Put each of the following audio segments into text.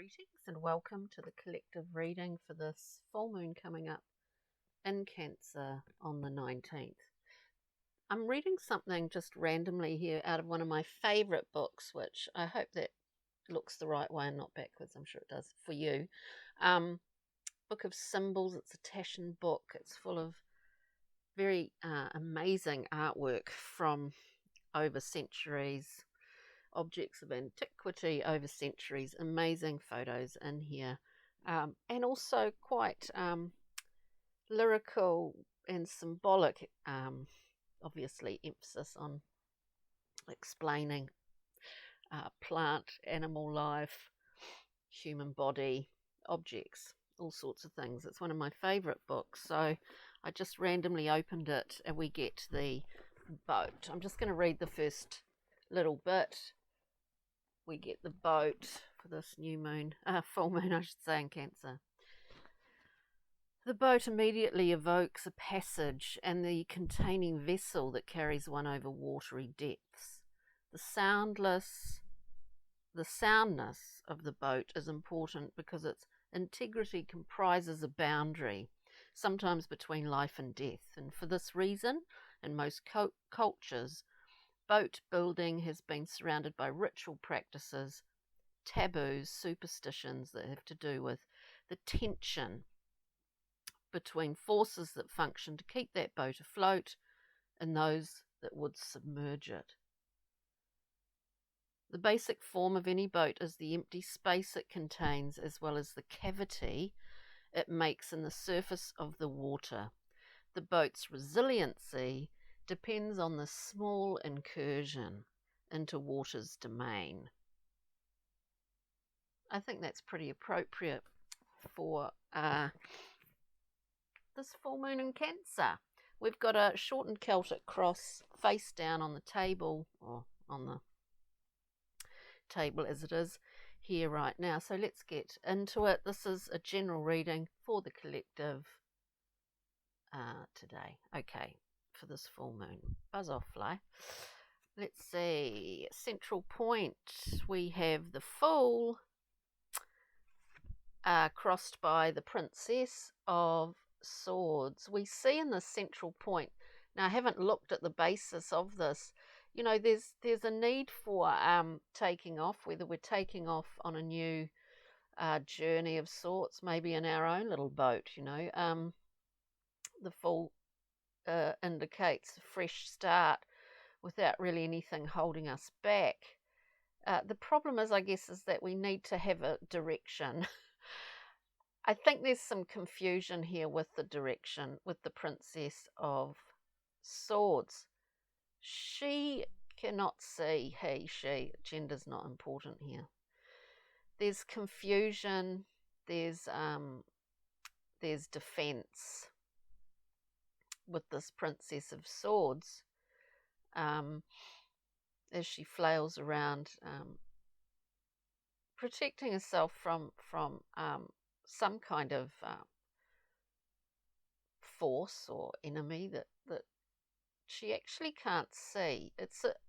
Greetings and welcome to the collective reading for this full moon coming up in Cancer on the 19th. I'm reading something just randomly here out of one of my favourite books, which I hope that looks the right way and not backwards. I'm sure it does for you. Book of Symbols. It's a Taschen book. It's full of very amazing artwork from over centuries. Objects of antiquity over centuries, amazing photos in here, and also quite lyrical and symbolic, obviously emphasis on explaining plant, animal life, human body, objects, all sorts of things. It's one of my favourite books, so I just randomly opened it and we get the boat. I'm just going to read the first little bit. We get the boat for this new moon, full moon I should say, in Cancer. The boat immediately evokes a passage and the containing vessel that carries one over watery depths. The soundness of the boat is important because its integrity comprises a boundary, sometimes between life and death, and for this reason, in most cultures, boat building has been surrounded by ritual practices, taboos, superstitions that have to do with the tension between forces that function to keep that boat afloat and those that would submerge it. The basic form of any boat is the empty space it contains as well as the cavity it makes in the surface of the water. The boat's resiliency depends on the small incursion into water's domain. I think that's pretty appropriate for this full moon in Cancer. We've got a shortened Celtic cross face down on the table, or on the table as it is here right now. So let's get into it. This is a general reading for the collective today. Okay. For this full moon. Buzz off, fly. Let's see. Central point. We have the Fool crossed by the Princess of Swords. We see in the central point. Now, I haven't looked at the basis of this. You know, there's a need for taking off, whether we're taking off on a new journey of sorts, maybe in our own little boat, you know. The Fool indicates a fresh start without really anything holding us back. The problem is, I guess, is that we need to have a direction. I think there's some confusion here with the direction with the Princess of Swords. She cannot see, he, she, gender's not important here. There's confusion, there's defense with this Princess of Swords as she flails around, protecting herself from some kind of force or enemy that she actually can't see.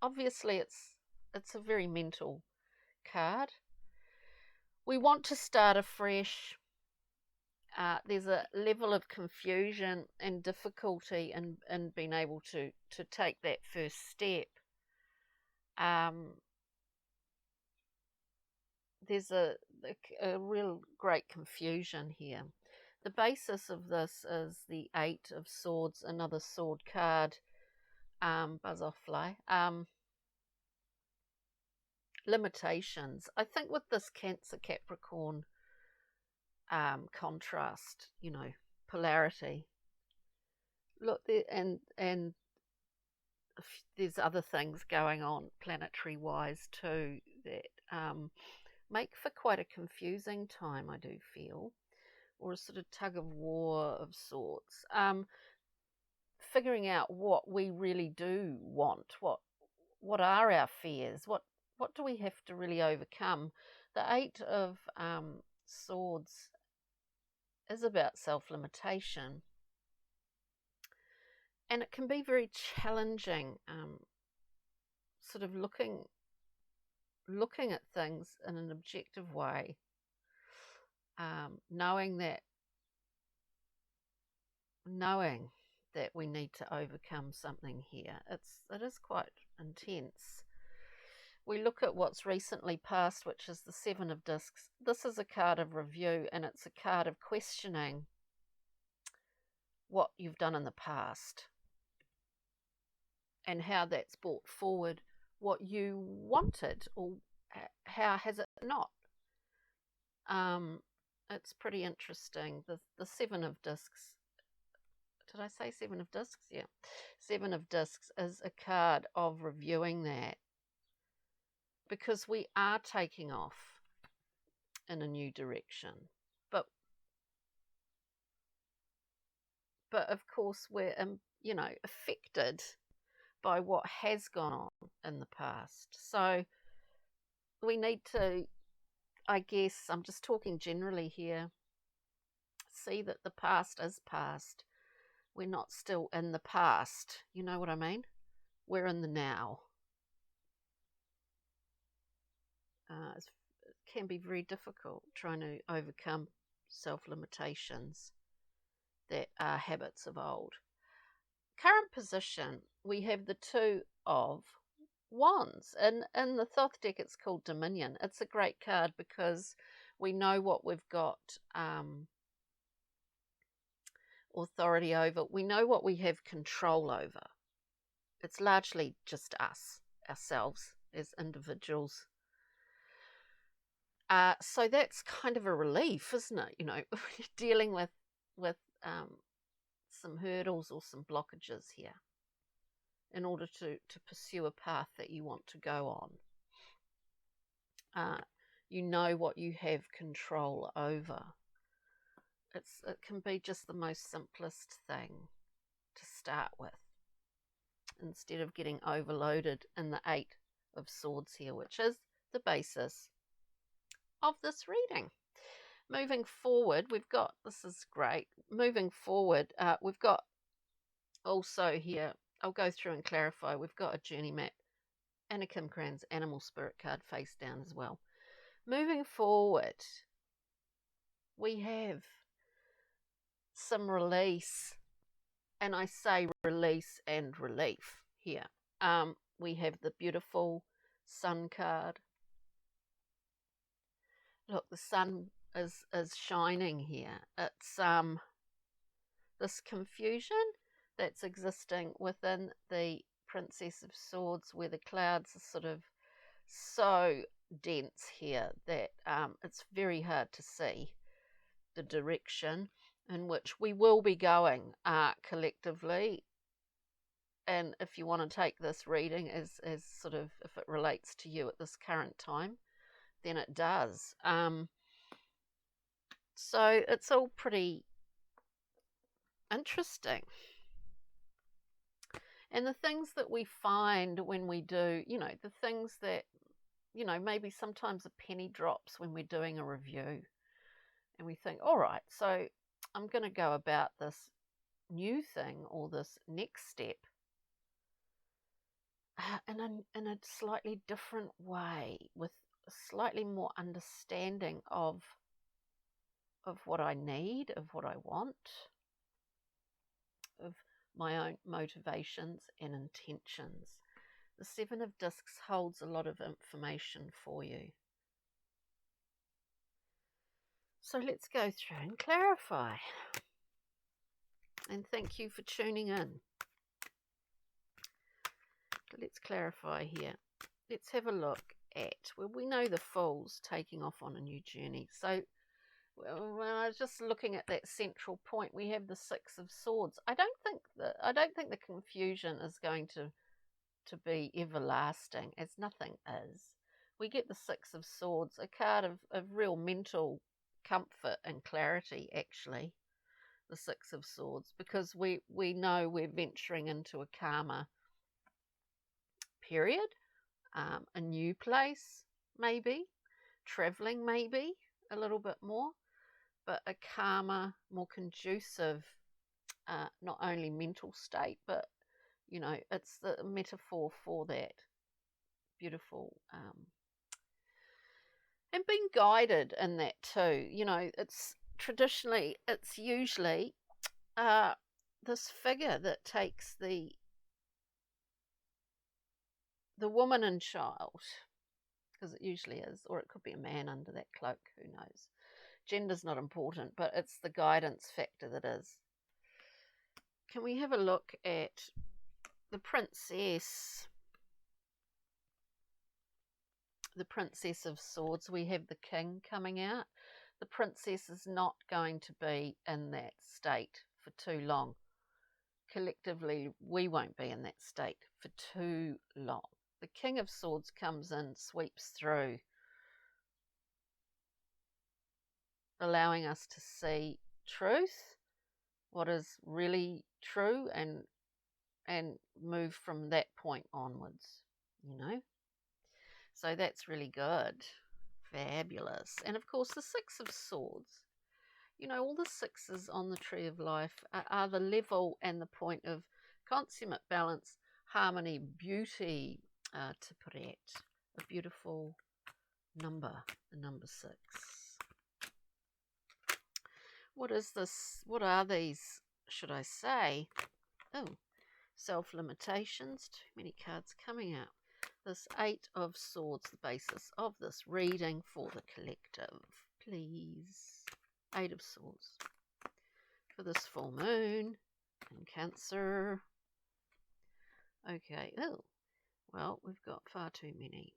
Obviously it's a very mental card. We want to start afresh. There's a level of confusion and difficulty in being able to take that first step. There's a real great confusion here. The basis of this is the Eight of Swords, another sword card. Buzz off, fly. Limitations. I think with this Cancer Capricorn contrast, you know, polarity. Look, and there's other things going on planetary wise too that make for quite a confusing time, I do feel, or a sort of tug of war of sorts. Figuring out what we really do want, what are our fears, what do we have to really overcome. The Eight of Swords is about self-limitation, and it can be very challenging, sort of looking at things in an objective way knowing that we need to overcome something here. It is quite intense. We look at what's recently passed, which is the Seven of Discs. This is a card of review, and it's a card of questioning what you've done in the past and how that's brought forward what you wanted, or how has it not. It's pretty interesting. The Seven of Discs. Did I say Seven of Discs? Yeah. Seven of Discs is a card of reviewing that, because we are taking off in a new direction. But of course we're affected by what has gone on in the past. So we need to, I guess, I'm just talking generally here, see that the past is past. We're not still in the past. You know what I mean? We're in the now. It can be very difficult trying to overcome self-limitations that are habits of old. Current position, we have the Two of Wands. In the Thoth deck, it's called Dominion. It's a great card because we know what we've got authority over. We know what we have control over. It's largely just us, ourselves as individuals. So that's kind of a relief, isn't it? Dealing with some hurdles or some blockages here in order to pursue a path that you want to go on. You know what you have control over. It can be just the most simplest thing to start with, instead of getting overloaded in the Eight of Swords here, which is the basis of this reading. Moving forward, this is great. Moving forward, we've got also here, I'll go through and clarify, we've got a journey map and a Kim Cran's animal spirit card face down as well. Moving forward, we have some release, and I say release and relief here. We have the beautiful Sun card. Look, the sun is shining here. It's this confusion that's existing within the Princess of Swords, where the clouds are sort of so dense here that it's very hard to see the direction in which we will be going collectively. And if you want to take this reading as sort of, if it relates to you at this current time, then it does. So it's all pretty interesting. And the things that we find when we do, the things that, maybe sometimes a penny drops when we're doing a review and we think, all right, so I'm going to go about this new thing or this next step in a slightly different way, with a slightly more understanding of what I need, of what I want, of my own motivations and intentions. The Seven of Discs holds a lot of information for you. So let's go through and clarify. And thank you for tuning in. Let's clarify here. Let's have a look at, well, we know the Fool's taking off on a new journey. So when I was just looking at that central point, we have the Six of Swords. I don't think the confusion is going to be everlasting, as nothing is. We get the Six of Swords, a card of real mental comfort and clarity, actually, the Six of Swords, because we know we're venturing into a calmer period, a new place, maybe, traveling maybe a little bit more, but a calmer, more conducive, not only mental state, but, it's the metaphor for that beautiful and being guided in that too. It's usually this figure that takes the woman and child, because it usually is, or it could be a man under that cloak, who knows. Gender's not important, but it's the guidance factor that is. Can we have a look at the princess? The Princess of Swords. We have the king coming out. The princess is not going to be in that state for too long. Collectively, we won't be in that state for too long. The King of Swords comes in, sweeps through, allowing us to see truth, what is really true, and move from that point onwards, So that's really good. Fabulous. And of course, the Six of Swords. All the sixes on the Tree of Life are the level and the point of consummate balance, harmony, beauty, to Pret. A beautiful number, the number 6. What is this? What are these, should I say? Oh, self-limitations. Too many cards coming out. This 8 of Swords, the basis of this reading for the collective. Please. 8 of Swords. For this full moon in Cancer. Okay. Oh, well, we've got far too many.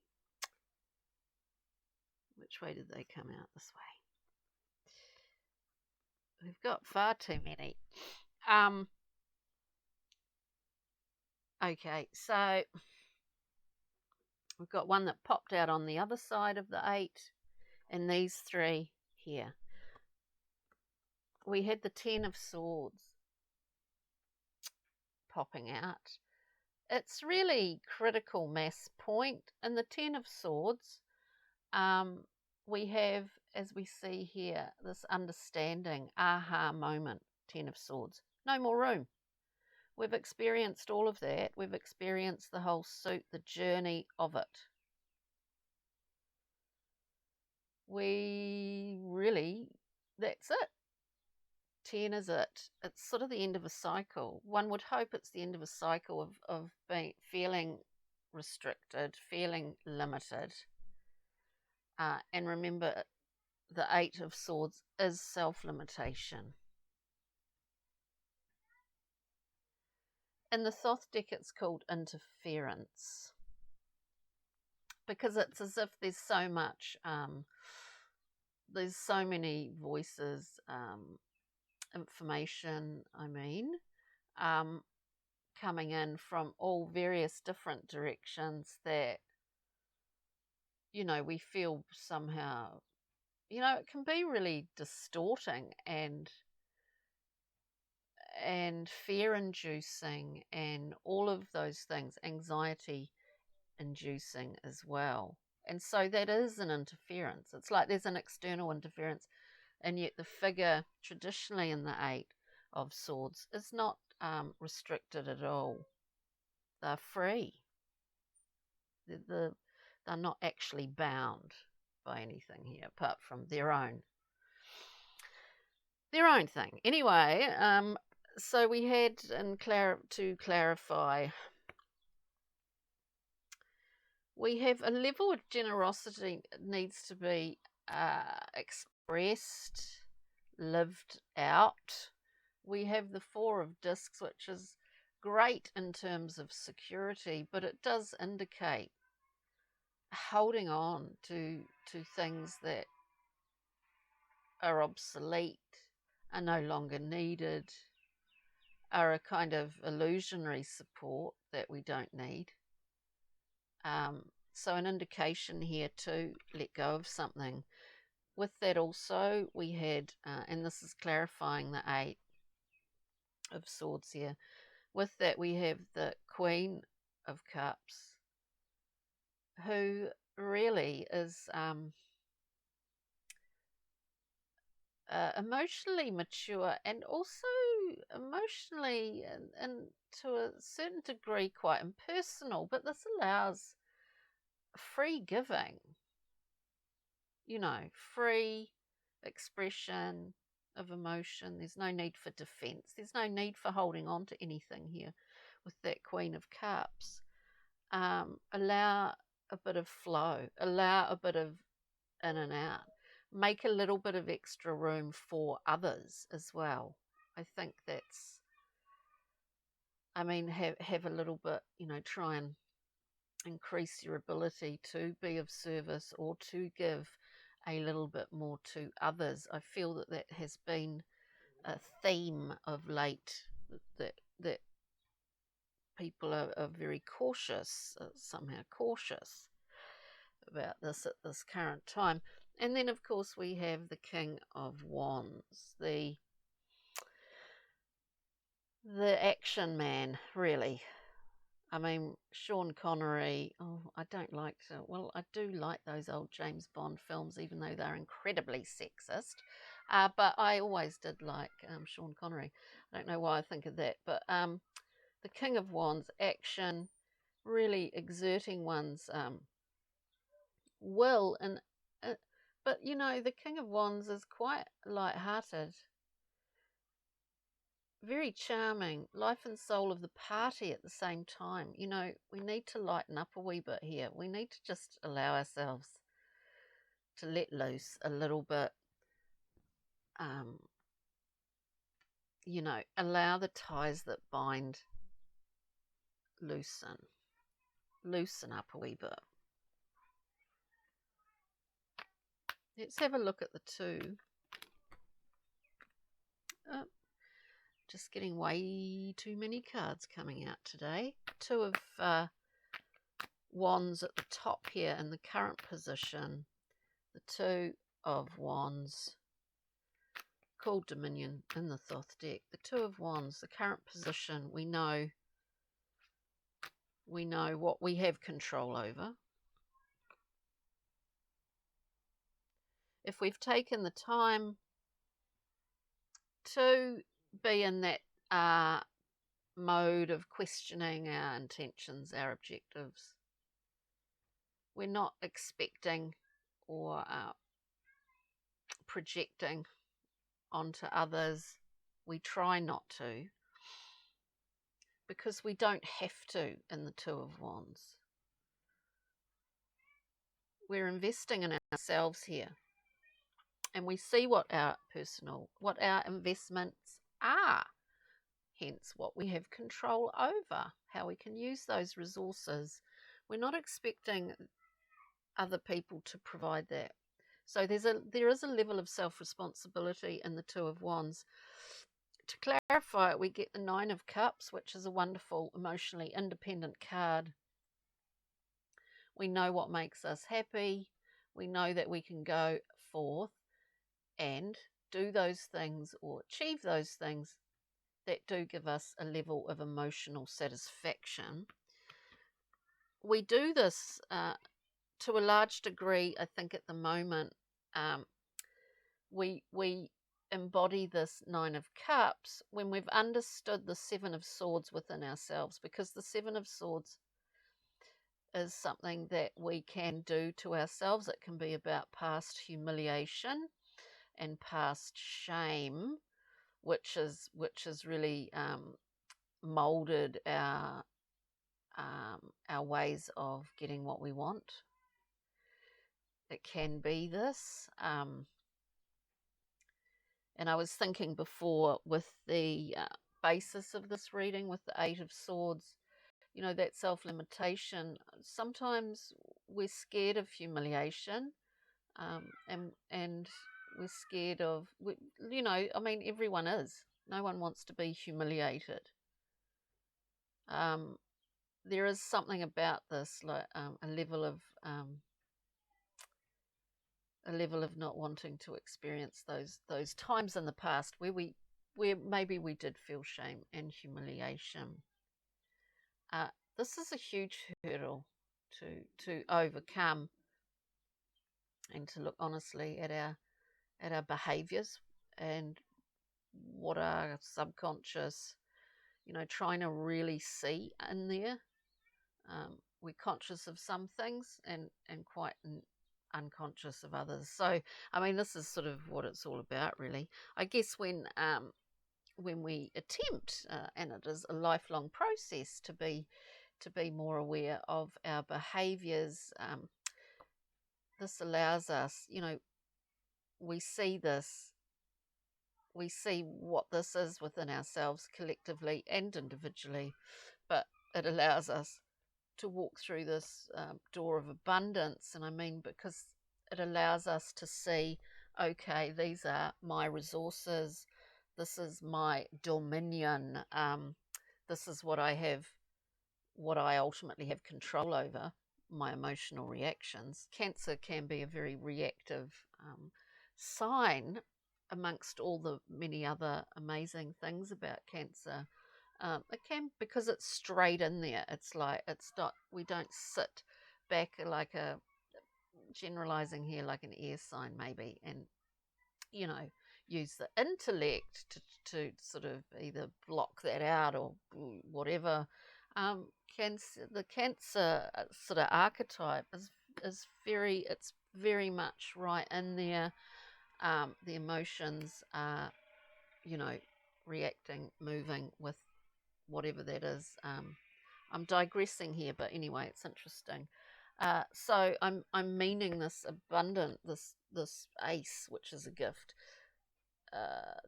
Which way did they come out? This way. We've got far too many. Okay, so we've got one that popped out on the other side of the 8, and these 3 here. We had the 10 of Swords popping out. It's really critical mass point. In the 10 of Swords, we have, as we see here, this understanding, aha moment, 10 of Swords. No more room. We've experienced all of that. We've experienced the whole suit, the journey of it. That's it. 10 is it. It's sort of the end of a cycle. One would hope it's the end of a cycle of feeling restricted, feeling limited. And remember, the 8 of Swords is self-limitation. In the Thoth deck, it's called interference, because it's as if there's so much, there's so many voices, information, coming in from all various different directions that, we feel somehow, it can be really distorting and fear-inducing and all of those things, anxiety-inducing as well. And so that is an interference. It's like there's an external interference, and yet the figure traditionally in the 8 of Swords is not restricted at all. They're free. They're not actually bound by anything here apart from their own thing. Anyway, so we had, to clarify, we have a level of generosity needs to be expressed, lived out. We have the 4 of Discs, which is great in terms of security, but it does indicate holding on to things that are obsolete, are no longer needed, are a kind of illusionary support that we don't need. So an indication here to let go of something. With that also, we had, and this is clarifying the 8 of Swords here, with that we have the Queen of Cups, who really is emotionally mature and also emotionally and to a certain degree quite impersonal, but this allows free giving. free expression of emotion. There's no need for defense. There's no need for holding on to anything here with that Queen of Cups. Allow a bit of flow, allow a bit of in and out, make a little bit of extra room for others as well. I think that's, have a little bit, try and increase your ability to be of service or to give a little bit more to others. I feel that has been a theme of late, that people are very cautious, somehow cautious about this at this current time. And then, of course, we have the King of Wands, the action man, really. Sean Connery, I don't like to, well, I do like those old James Bond films, even though they're incredibly sexist. But I always did like Sean Connery. I don't know why I think of that. But the King of Wands, action, really exerting one's will. But, the King of Wands is quite light-hearted, very charming, life and soul of the party at the same time. We need to lighten up a wee bit here. We need to just allow ourselves to let loose a little bit. Allow the ties that bind loosen up a wee bit. Let's have a look at the two. Just getting way too many cards coming out today. Two of Wands at the top here in the current position. The Two of Wands, called Dominion in the Thoth deck. The Two of Wands, the current position, we know what we have control over. If we've taken the time to be in that mode of questioning our intentions, our objectives, we're not expecting or projecting onto others. We try not to, because we don't have to in the Two of Wands. We're investing in ourselves here, and we see what our investments are, hence what we have control over, how we can use those resources. We're not expecting other people to provide that. So there is a level of self-responsibility in the Two of Wands. To clarify it, we get the Nine of Cups, which is a wonderful, emotionally independent card. We know what makes us happy. We know that we can go forth and do those things or achieve those things that do give us a level of emotional satisfaction. We do this to a large degree, I think, at the moment. We embody this Nine of Cups when we've understood the Seven of Swords within ourselves, because the Seven of Swords is something that we can do to ourselves. It can be about past humiliation and past shame, which is really molded our ways of getting what we want. It can be this. And I was thinking before, with the basis of this reading, with the Eight of Swords, that self-limitation. Sometimes we're scared of humiliation, and we're scared of, everyone is. No one wants to be humiliated. There is something about this, like a level of not wanting to experience those times in the past where maybe we did feel shame and humiliation. This is a huge hurdle to overcome, and to look honestly at our behaviours and what our subconscious, trying to really see in there. We're conscious of some things and quite unconscious of others. So, I mean, this is sort of what it's all about, really. I guess when we attempt, and it is a lifelong process to be more aware of our behaviours, this allows us, we see this, we see what this is within ourselves collectively and individually, but it allows us to walk through this door of abundance. And I mean, because it allows us to see, okay, these are my resources, this is my dominion, this is what I have, what I ultimately have control over, my emotional reactions. Cancer can be a very reactive sign amongst all the many other amazing things about cancer. It can, because it's straight in there. It's like, it's not, we don't sit back like a, generalizing here, like an air sign maybe, and, use the intellect to sort of either block that out or whatever. The cancer sort of archetype is very, it's very much right in there. The emotions are, reacting, moving with whatever that is. I'm digressing here, but anyway, it's interesting. So I'm meaning this abundant, this ace, which is a gift.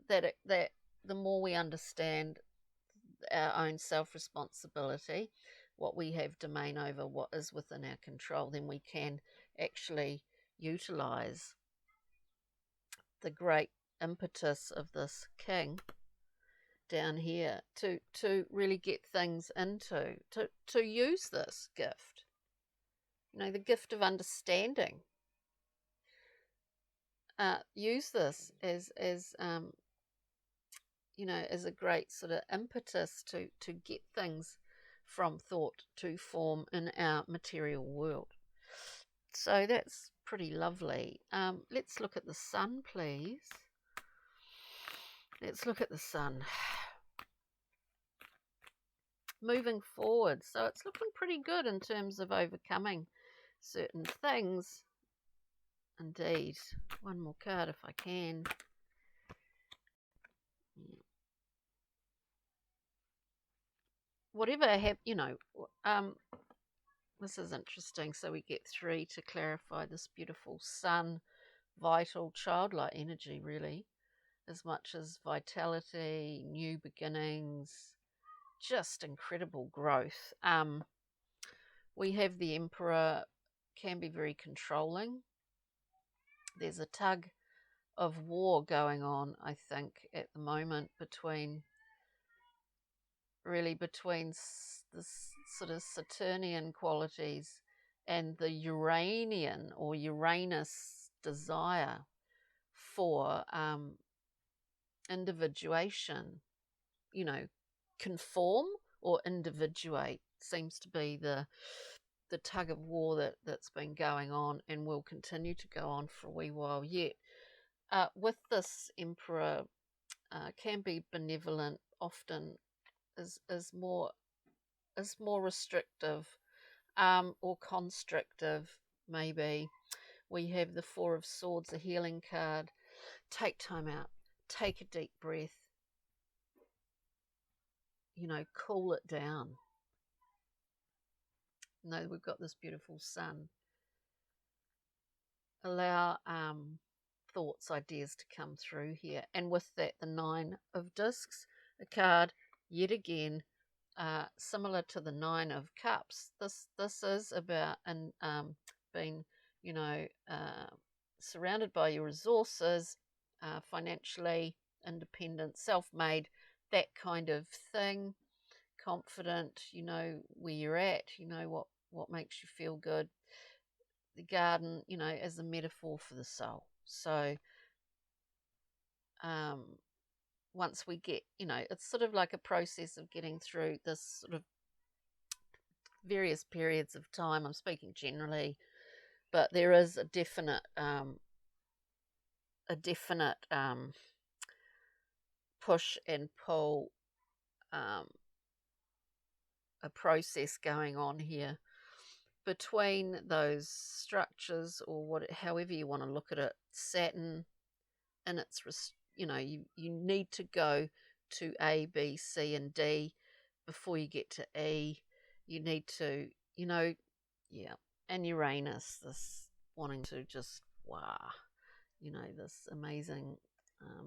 That the more we understand our own self responsibility, what we have domain over, what is within our control, then we can actually utilize the great impetus of this king down here to really get things into, to use this gift, the gift of understanding. Use this as as a great sort of impetus to get things from thought to form in our material world. So that's pretty lovely. Let's look at the sun, please. Let's look at the sun. Moving forward. So it's looking pretty good in terms of overcoming certain things. Indeed. One more card if I can. Whatever this is interesting. So we get 3 to clarify this beautiful sun, vital, childlike energy, really, as much as vitality, new beginnings, just incredible growth. We have the Emperor, can be very controlling. There's a tug of war going on, I think, at the moment between the sort of Saturnian qualities and the Uranian or Uranus desire for individuation. Conform or individuate seems to be the tug of war that's been going on and will continue to go on for a wee while yet. With this Emperor, can be benevolent, often is more restrictive, or constrictive, maybe. We have the 4 of Swords, a healing card. Take time out, take a deep breath, cool it down. No, we've got this beautiful sun. Allow thoughts, ideas to come through here. And with that, the 9 of Discs, a card yet again similar to the 9 of Cups. This is about being, surrounded by your resources, financially independent, self-made, that kind of thing. Confident, where you're at, what makes you feel good. The garden, as a metaphor for the soul. So once we get, it's sort of like a process of getting through this sort of various periods of time. I'm speaking generally, but there is a definite push and pull, a process going on here. between those structures, or however you want to look at it, Saturn and its, you need to go to A, B, C, and D before you get to E. You need to, yeah, and Uranus, this wanting to just, wow, this amazing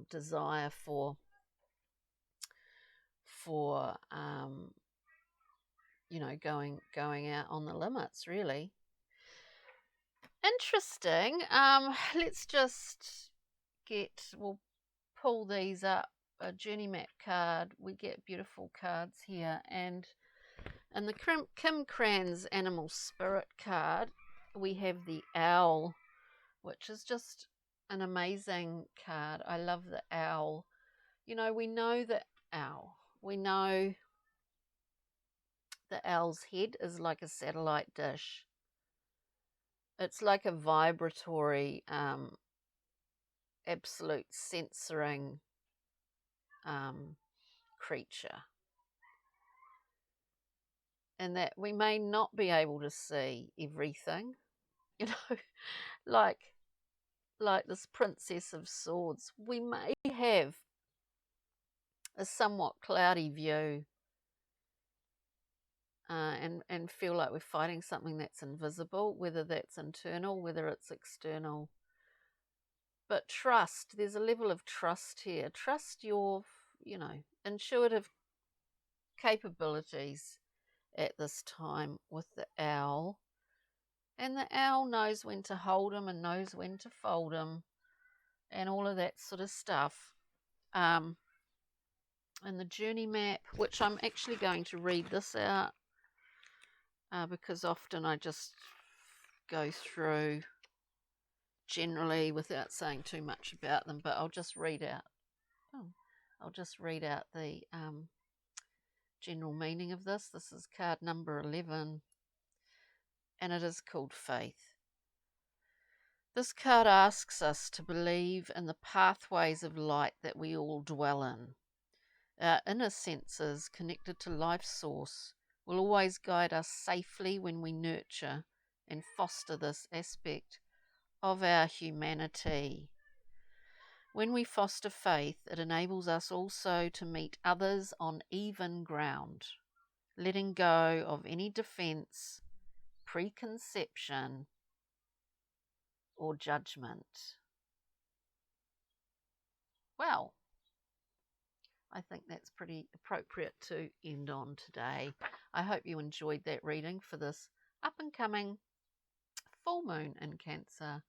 desire for going out on the limits, really. Interesting. Let's just we'll pull these up. A journey map card. We get beautiful cards here, and the Kim Cran's animal spirit card, we have the owl, which is just an amazing card. I love the owl. We know the owl. We know the owl's head is like a satellite dish. It's like a vibratory, absolute censoring creature. And that we may not be able to see everything, like this Princess of Swords. We may have a somewhat cloudy view and feel like we're fighting something that's invisible, whether that's internal, whether it's external. But trust, there's a level of trust here. Trust your, intuitive capabilities at this time with the owl. And the owl knows when to hold him and knows when to fold him and all of that sort of stuff. And the journey map, which I'm actually going to read this out because often I just go through generally without saying too much about them, but I'll just read out the general meaning of this. This is card number 11, and it is called Faith. This card asks us to believe in the pathways of light that we all dwell in. Our inner senses, connected to life's source, will always guide us safely when we nurture and foster this aspect of our humanity. When we foster faith, it enables us also to meet others on even ground, letting go of any defense, preconception, or judgment. Well, I think that's pretty appropriate to end on today. I hope you enjoyed that reading for this up and coming full moon in Cancer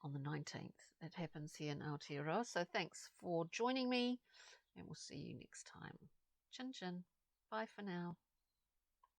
on the 19th. It happens here in Aotearoa. So thanks for joining me, and we'll see you next time. Chin chin. Bye for now.